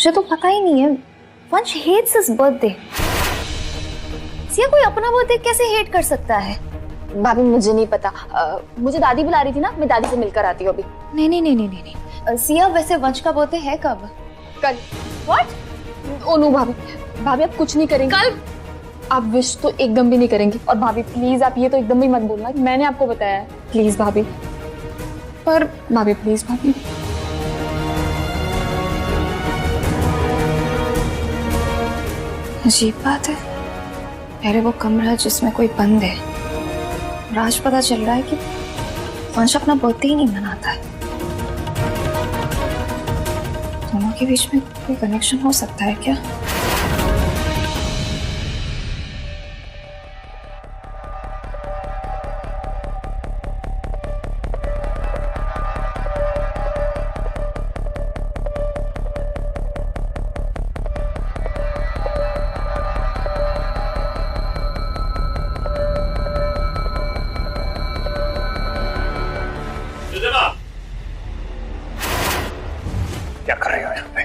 मुझे तो पता ही नहीं है। वंश हेट्स हिज बर्थडे। सिया कोई अपना बर्थडे कैसे हेट कर सकता है? भाभी मुझे नहीं पता, मुझे दादी बुला रही थी ना, मैं दादी से मिलकर आती हूँ अभी। नहीं नहीं नहीं नहीं नहीं। सिया वैसे वंश का बर्थडे है कब? कल। व्हाट? ओ नो भाभी, भाभी आप कुछ नहीं करेंगे कल? आप विश तो एकदम भी नहीं करेंगी। और भाभी प्लीज आप ये तो एकदम भी मत बोलना कि मैंने आपको बताया है। प्लीज भाभी। पर भाभी प्लीज भाभी। अजीब बात है, पहले वो कमरा जिसमें कोई बंद है, और आज पता चल रहा है कि वंश अपना बर्थडे ही नहीं मनाता है। दोनों के बीच में कोई कनेक्शन हो सकता है क्या? क्या कर रही हो यहाँ पे?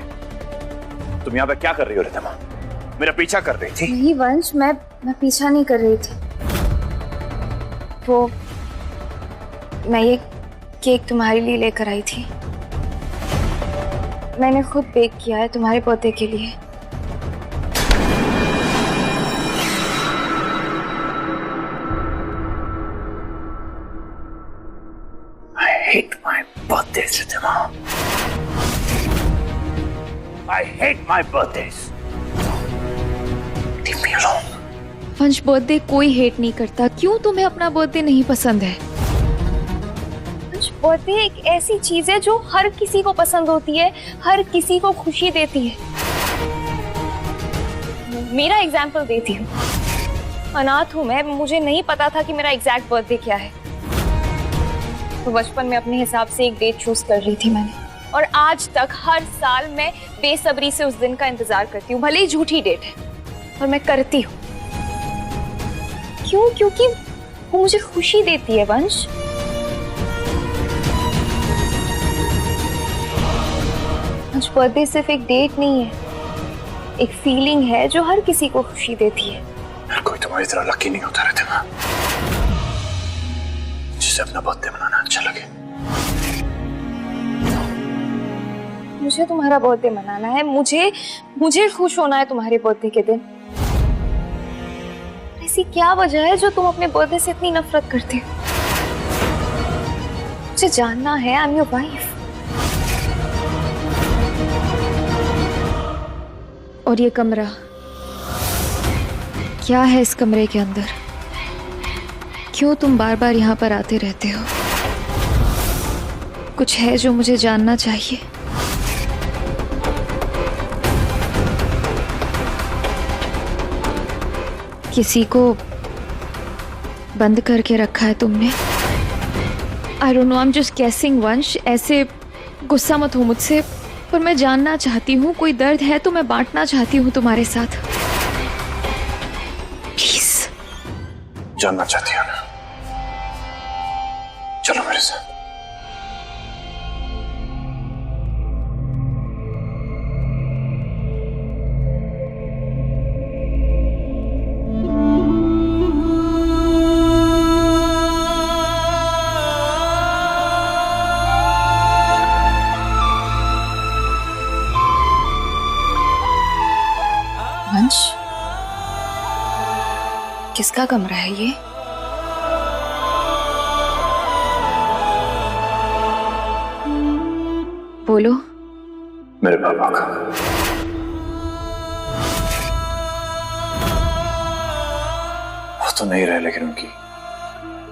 तुम यहाँ पे क्या कर रही हो रिद्धिमा? मेरा पीछा कर रही थी? नहीं वंश, मैं पीछा नहीं कर रही थी। वो मैं ये केक तुम्हारे लिए लेकर आई थी। मैंने खुद बेक किया है तुम्हारे बर्थडे के लिए। I hate my birthdays, Riddhima. I hate my birthdays. Leave me alone. वंश, बर्थडे कोई हेट नहीं करता। क्यों तुम्हें अपना बर्थडे नहीं पसंद है? वंश, बर्थडे एक ऐसी चीज है जो हर किसी को पसंद होती है, हर किसी को खुशी देती है। मेरा एग्जाम्पल देती हूँ। अनाथ हूँ मैं, मुझे नहीं पता था कि मेरा एग्जैक्ट बर्थडे क्या है, तो बचपन में अपने हिसाब से एक डेट चूज कर रही थी मैंने, और आज तक हर साल मैं बेसब्री से उस दिन का इंतजार करती हूँ, भले ही झूठी डेट है, और मैं करती हूँ। क्यों? क्योंकि वो मुझे खुशी देती है वंश। आज बर्थडे सिर्फ एक डेट नहीं है, एक फीलिंग है जो हर किसी को खुशी देती है। हर कोई तुम्हारी तरह लकी नहीं होता रिद्धिमा, जिसे अपना बर्थडे मनाना अच्छा लगे। मुझे तुम्हारा बर्थडे मनाना है, मुझे खुश होना है तुम्हारे बर्थडे के दिन। ऐसी क्या वजह है जो तुम अपने बर्थडे से इतनी नफरत करते हो? मुझे जानना है। I am your wife. और ये कमरा क्या है? इस कमरे के अंदर क्यों तुम बार बार यहाँ पर आते रहते हो? कुछ है जो मुझे जानना चाहिए। किसी को बंद करके रखा है तुमने? I don't know, I am just guessing वंश। ऐसे गुस्सा मत हो मुझसे, पर मैं जानना चाहती हूँ। कोई दर्द है तो मैं बांटना चाहती हूँ तुम्हारे साथ। प्लीज। जानना चाहती हो ना? चलो मेरे साथ। वंश, किसका कमरा है ये? बोलो। मेरे पापा का। वो तो नहीं रहे, लेकिन उनकी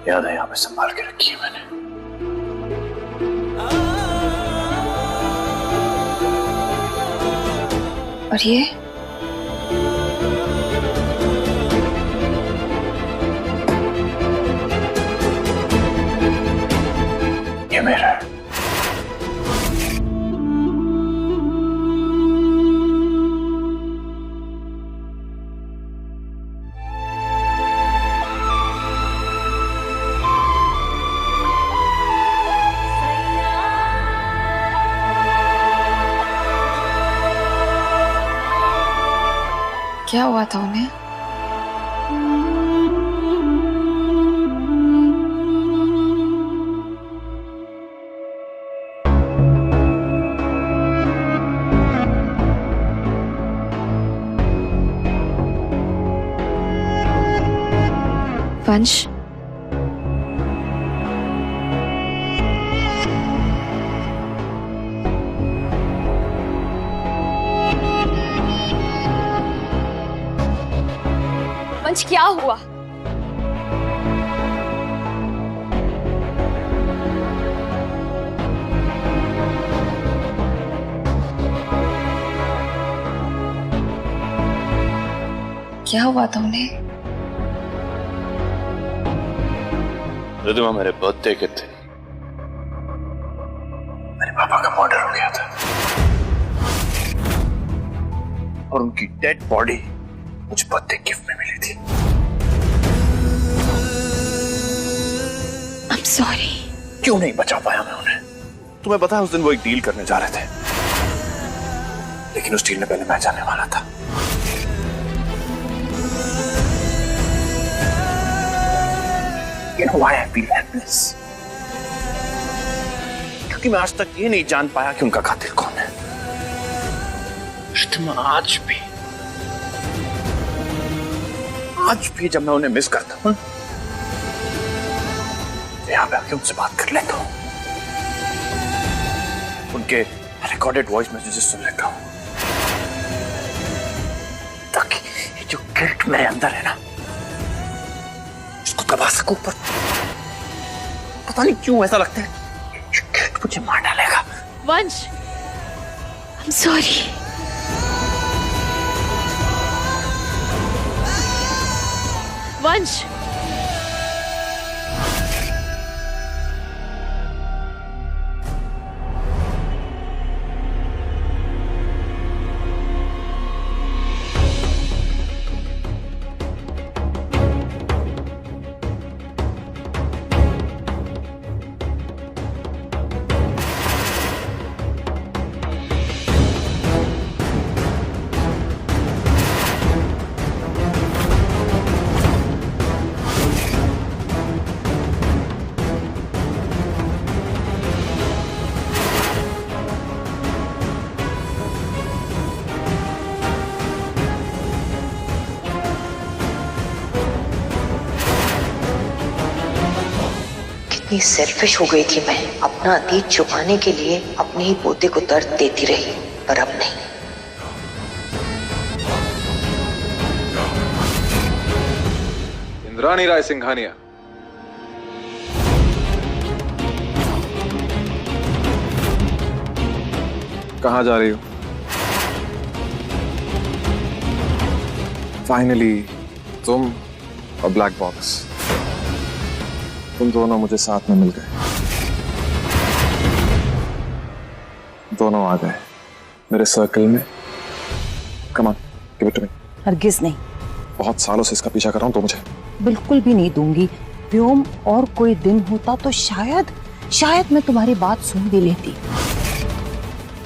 यादें यहाँ पे संभाल के रखी है मैंने। और ये? ये मेरा है। क्या हुआ था उन्हें? वंश, वंश क्या हुआ? क्या हुआ था उन्हें? रिद्धिमा मेरे बर्थडे के थे मेरे पापा का मर्डर हो गया था और उनकी डेड बॉडी मुझे बर्थडे गिफ्ट में मिली थी। I'm sorry। क्यों नहीं बचा पाया मैं उन्हें? तुम्हें पता है उस दिन वो एक डील करने जा रहे थे, लेकिन उस डील में पहले मैं जाने वाला था। You know why I feel helpless? क्योंकि मैं आज तक ये नहीं जान पाया कि उनका कातिल कौन है। रिद्धिमा आज भी जब मैं उन्हें मिस करता हूं, यहां पे आके उनसे बात कर लेता हूं, उनके रिकॉर्डेड वॉइस मैसेजेस सुन लेता हूं, ताकि ये जो गिल्ट मेरे अंदर है ना, उसको दबा सकूं। पर पता नहीं क्यों ऐसा लगता है ये गिल्ट मुझे मार डालेगा। वंश, I'm sorry। वंश, कितनी सेल्फिश हो गई थी मैं। अपना अतीत छुपाने के लिए अपने ही पोते को दर्द देती रही, पर अब नहीं। इंद्राणी राय सिंघानिया, कहां जा रही हो? फाइनली तुम और ब्लैक बॉक्स, तुम दोनों मुझे साथ में मिल गए। दोनों आ गए मेरे सर्कल में। Come on, give it to me. हरगिज नहीं। बहुत सालों से इसका पीछा कर रहा हूं, तो मुझे बिल्कुल भी नहीं दूंगी। व्योम, और कोई दिन होता तो शायद मैं तुम्हारी बात सुन भी लेती,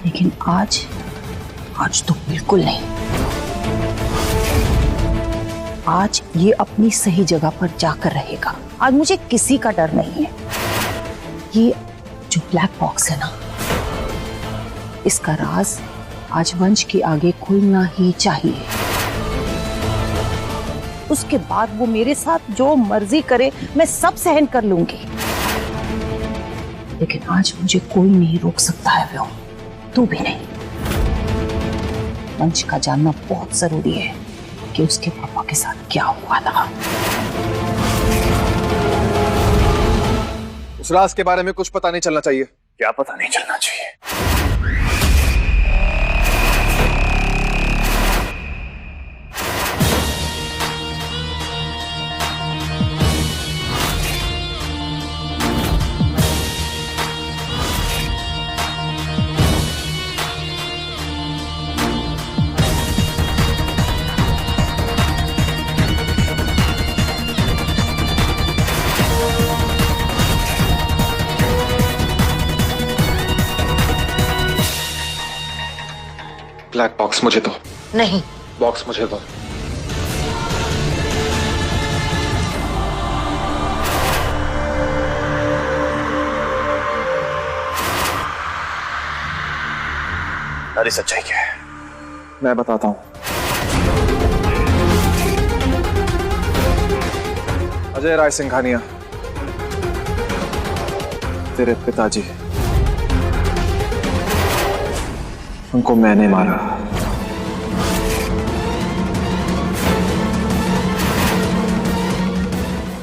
लेकिन आज तो बिल्कुल नहीं। आज ये अपनी सही जगह पर जाकर रहेगा। आज मुझे किसी का डर नहीं है। ये जो ब्लैक बॉक्स है ना, इसका राज आज वंश के आगे खुलना ही चाहिए। उसके बाद वो मेरे साथ जो मर्जी करे मैं सब सहन कर लूंगी, लेकिन आज मुझे कोई नहीं रोक सकता है व्योम, तू भी नहीं। वंश का जानना बहुत जरूरी है कि उसके पापा के साथ क्या हुआ था। उस राज के बारे में कुछ पता नहीं चलना चाहिए। क्या पता नहीं चलना चाहिए? ब्लैक बॉक्स मुझे दो। नहीं। बॉक्स मुझे दो। सारी सच्चाई क्या है? मैं बताता हूं। अजय राय सिंघानिया, तेरे पिताजी, उनको मैंने मारा।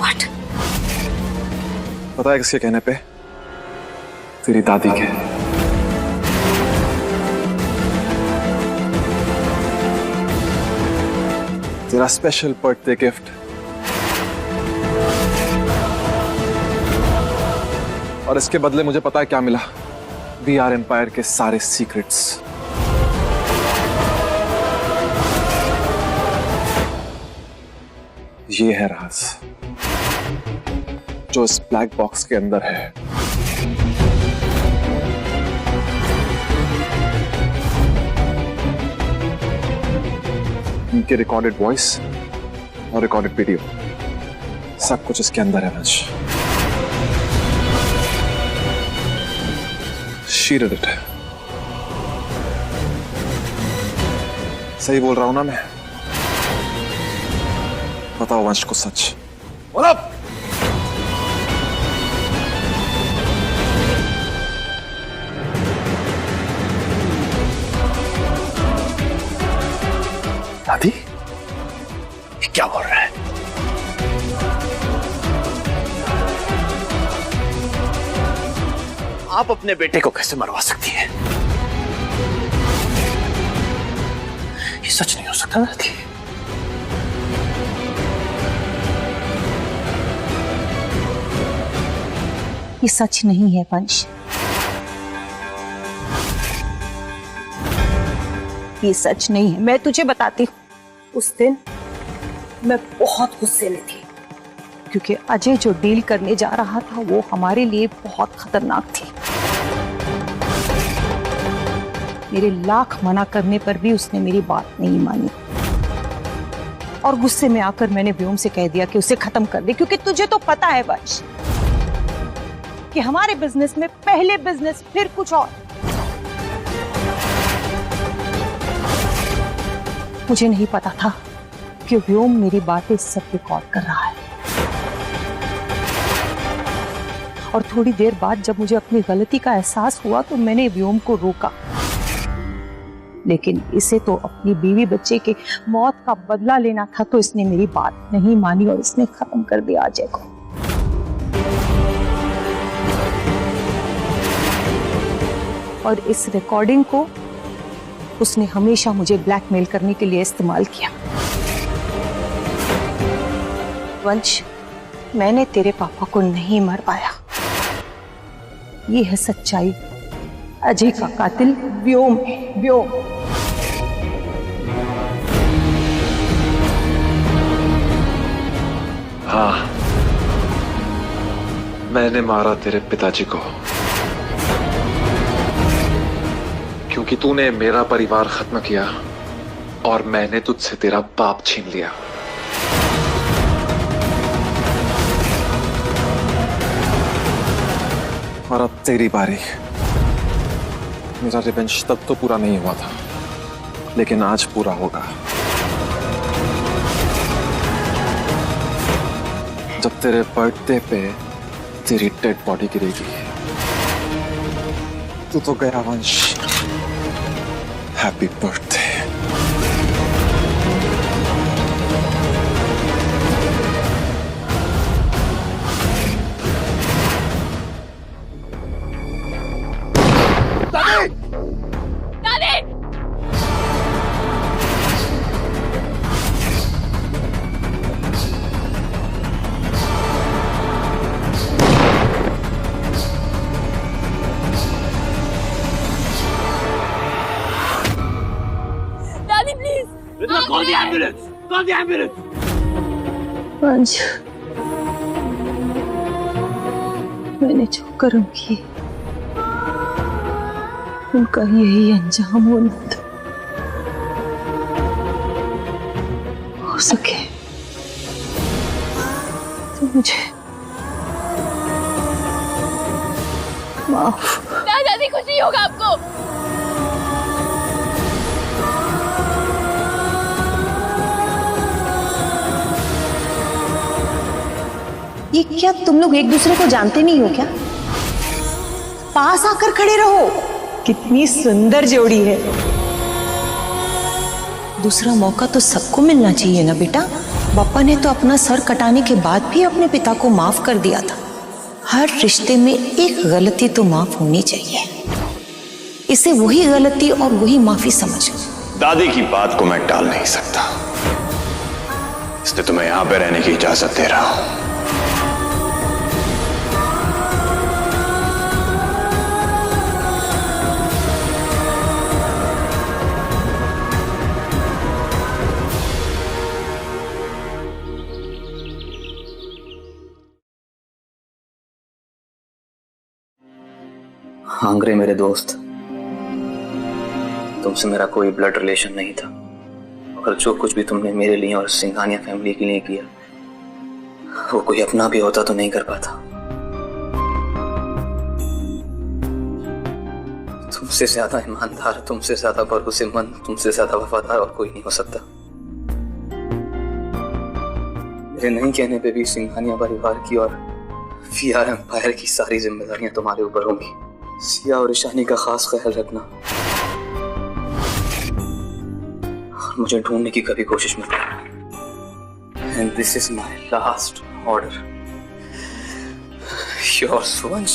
What? पता है किसके कहने पे? तेरी दादी के। तेरा स्पेशल बर्थडे गिफ्ट और इसके बदले मुझे पता है क्या मिला? VR एम्पायर के सारे सीक्रेट्स। ये है राज जो इस ब्लैक बॉक्स के अंदर है। इनके रिकॉर्डेड वॉइस और रिकॉर्डेड वीडियो सब कुछ इसके अंदर है वंश। She did it. सही बोल रहा हूं ना मैं? बताओ वंश को सच। बोलो। दादी, ये क्या बोल रहा है? आप अपने बेटे को कैसे मरवा सकती है? ये सच नहीं हो सकता दादी। ये सच नहीं है वंश, ये सच नहीं है। मैं तुझे बताती हूँ, उस दिन मैं बहुत गुस्से में थी क्योंकि अजय जो डील करने जा रहा था वो हमारे लिए बहुत खतरनाक थी। मेरे लाख मना करने पर भी उसने मेरी बात नहीं मानी और गुस्से में आकर मैंने व्योम से कह दिया कि उसे खत्म कर दे, क्योंकि तुझे तो पता है वंश कि हमारे बिजनेस में पहले बिजनेस फिर कुछ और। मुझे नहीं पता था कि व्योम मेरी बातें सब रिकॉर्ड कर रहा है और थोड़ी देर बाद जब मुझे अपनी गलती का एहसास हुआ तो मैंने व्योम को रोका, लेकिन इसे तो अपनी बीवी बच्चे के मौत का बदला लेना था, तो इसने मेरी बात नहीं मानी और इसने खत्म कर दिया अजय को। और इस रिकॉर्डिंग को उसने हमेशा मुझे ब्लैकमेल करने के लिए इस्तेमाल किया। वंश, मैंने तेरे पापा को नहीं मर पाया, ये है सच्चाई। अजय का कातिल व्योम है, व्योम। हाँ, मैंने मारा तेरे पिताजी को क्योंकि तूने मेरा परिवार खत्म किया और मैंने तुझसे तेरा बाप छीन लिया। और अब तेरी बारी। मेरा रिवेंज तब तो पूरा नहीं हुआ था, लेकिन आज पूरा होगा। जब तेरे बर्थडे पे तेरी डेड बॉडी गिरेगी। तू तो गया वंश। Happy birthday. वंश, मैंने जो कर्म किए उनका यही अंजाम होना था। हो सके तो मुझे माफ। दादी कुछ नहीं होगा आपको। ये क्या तुम लोग एक दूसरे को जानते नहीं हो क्या? पास आकर खड़े रहो। कितनी सुंदर जोड़ी है। दूसरा मौका तो सबको मिलना चाहिए ना बेटा। पापा ने तो अपना सर कटाने के बाद भी अपने पिता को माफ कर दिया था। हर रिश्ते में एक गलती तो माफ होनी चाहिए। इसे वही गलती और वही माफी समझ। दादी की बात को मैं टाल नहीं सकता, इसलिए तुम्हें यहां पे रहने की इजाजत दे रहा हूं। हांगरे मेरे दोस्त, तुमसे मेरा कोई ब्लड रिलेशन नहीं था, और जो कुछ भी तुमने मेरे लिए और सिंघानिया फैमिली के लिए किया वो कोई अपना भी होता तो नहीं कर पाता। तुमसे ज्यादा ईमानदार, तुमसे ज्यादा भरोसेमंद, तुमसे ज्यादा वफादार और कोई नहीं हो सकता। मेरे नहीं कहने पे भी सिंघानिया परिवार की और VR एम्पायर की सारी जिम्मेदारियां तुम्हारे ऊपर होंगी। सिया और ईशानी का खास ख्याल रखना और मुझे ढूंढने की कभी कोशिश मत करना। And this is my last order. Yours वंश।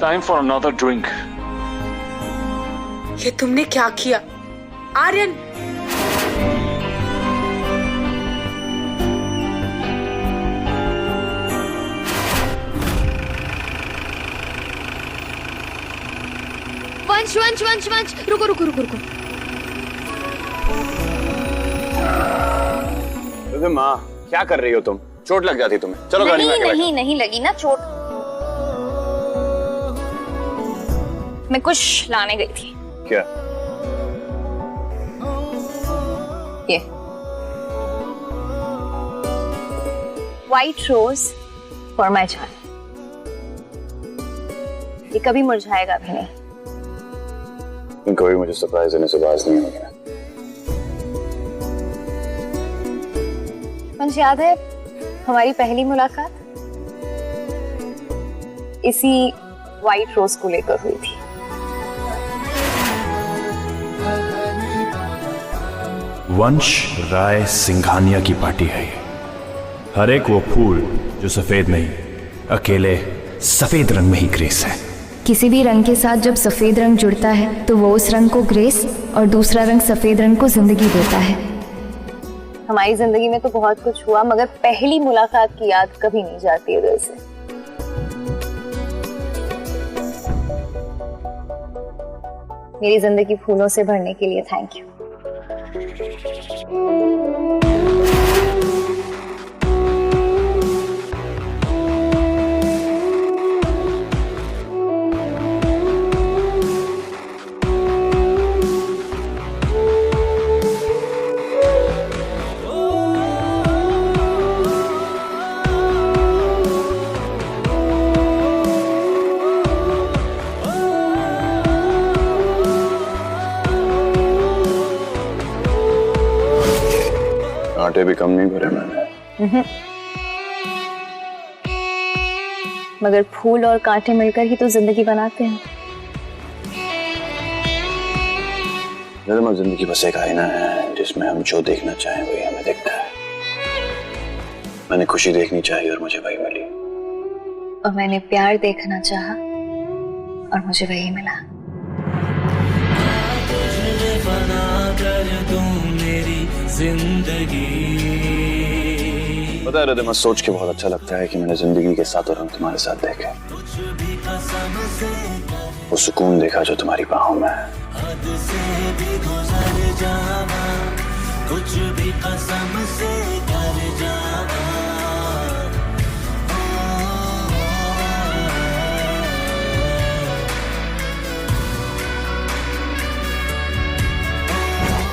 Time for another drink. ये तुमने क्या किया आर्यन? वंश वंश वंश वंश, रुको रुको रुको रुको। अरे माँ, क्या कर रही हो तुम? चोट लग जाती तुम्हें। चलो गाड़ी में आके बैठो। नहीं नहीं लगी ना चोट। मैं कुछ लाने गई थी। क्या? ये white rose for my child. ये कभी मुरझाएगा भी नहीं। कोई मुझे सरप्राइज देने से बाज नहीं होगा। मुझे याद है हमारी पहली मुलाकात इसी व्हाइट रोज को लेकर हुई थी। वंश राय सिंघानिया की पार्टी है ये। हर एक वो फूल जो सफेद नहीं, अकेले सफेद रंग में ही ग्रेस है। किसी भी रंग के साथ जब सफेद रंग जुड़ता है तो वो उस रंग को ग्रेस और दूसरा रंग सफेद रंग को जिंदगी देता है। हमारी जिंदगी में तो बहुत कुछ हुआ, मगर पहली मुलाकात की याद कभी नहीं जाती है दिल से। मेरी जिंदगी फूलों से भरने के लिए थैंक यू। आटे भी कम नहीं भरे मैंने। मगर फूल और कांटे मिलकर ही तो जिंदगी बनाते हैं। जिंदगी बस एक आईना है जिसमें हम जो देखना चाहें वही हमें दिखता है। मैंने खुशी देखनी चाहिए और मुझे वही मिली, और मैंने प्यार देखना चाहा और मुझे वही मिला। पता है रिदम, सोच के बहुत अच्छा लगता है कि मैंने जिंदगी के सातों रंग तुम्हारे साथ देखे। वो सुकून देखा जो तुम्हारी बाहों में है।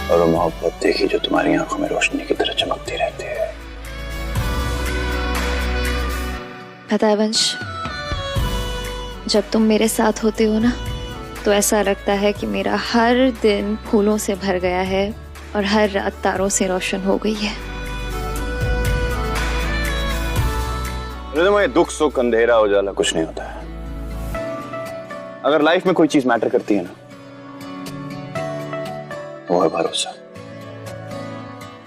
और वो मोहब्बत देखी जो तुम्हारी आंखों में रोशनी की तरह चमकती रहती है। पता है वंश, जब तुम मेरे साथ होते हो ना तो ऐसा लगता है कि मेरा हर दिन फूलों से भर गया है और हर रात तारों से रोशन हो गई है। ये दुख सुख अंधेरा उजाला कुछ नहीं होता है। अगर लाइफ में कोई चीज मैटर करती है ना, वो है भरोसा,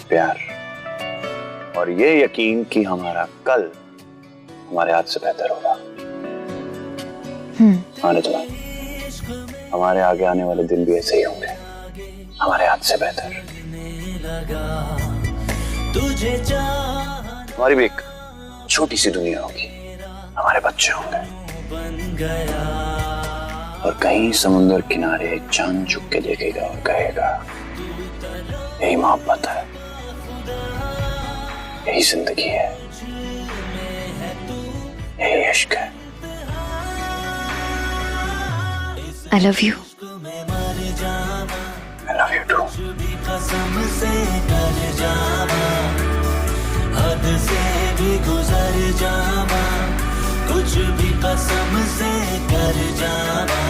प्यार और ये यकीन कि हमारा कल हमारे हाथ से बेहतर होगा। आने चला, हमारे आगे आने वाले दिन भी ऐसे ही होंगे, हमारे हाथ से बेहतर। हमारी भी एक छोटी सी दुनिया होगी, हमारे बच्चे होंगे और कहीं समुद्र किनारे एक चांद झुक के देखेगा और कहेगा यही मोहब्बत है, यही जिंदगी है, यही इश्क है। I love you. I love you too. हद से भी गुजर जावा, कुछ भी कसम से कर जावा।